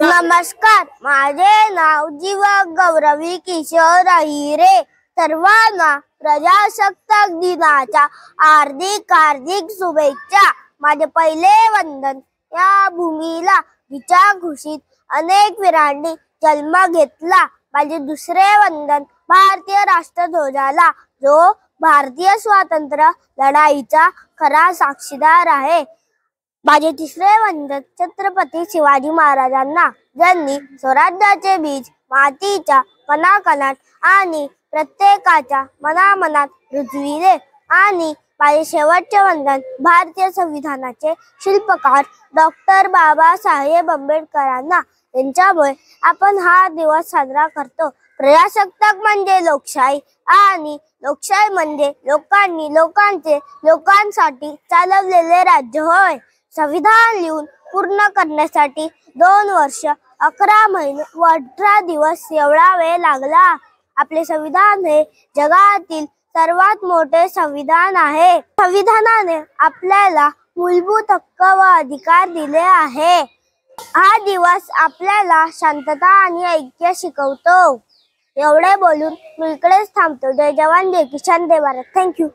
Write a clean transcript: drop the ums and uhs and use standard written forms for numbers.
नमस्कार, माझे नाव जीवा गौरवी किशोर अहिरे. सर्वांना प्रजासत्ताक दिनाच्या हार्दिक हार्दिक शुभेच्छा. माझे पहिले वंदन या भूमीला जिच्या खुशीत अनेक वीरांनी जन्म घेतला. माझे दुसरे वंदन भारतीय राष्ट्रध्वजाला, जो भारतीय स्वातंत्र्य लढाईचा खरा साक्षीदार आहे. माझे तिसरे वंदन छत्रपती शिवाजी महाराजांना, ज्यांनी स्वराज्याचे बीज मातीच्या कणाकणात आणि प्रत्येकाच्या मनामनात रुजविले. आणि माझे शेवटचे वंदन भारतीय संविधानाचे शिल्पकार डॉक्टर बाबासाहेब आंबेडकरांना, यांच्यामुळे आपण हा दिवस साजरा करतो. प्रजासत्ताक म्हणजे लोकशाही आणि लोकशाही म्हणजे लोकांनी लोकांसाठी चालवलेले राज्य होय. संविधान लिहून पूर्ण करण्यासाठी 2 वर्ष 11 महिने व 18 दिवस एवढा वेळ लागला. आपले संविधान हे जगातील सर्वात मोठे संविधान आहे. संविधानाने आपल्याला मूलभूत हक्क व अधिकार दिले आहे. हा दिवस आपल्याला शांतता आणि ऐक्य शिकवतो. एवढे बोलून मी इकडेच थांबतो. जय जवान, जय किसान, जय भारत. थँक्यू.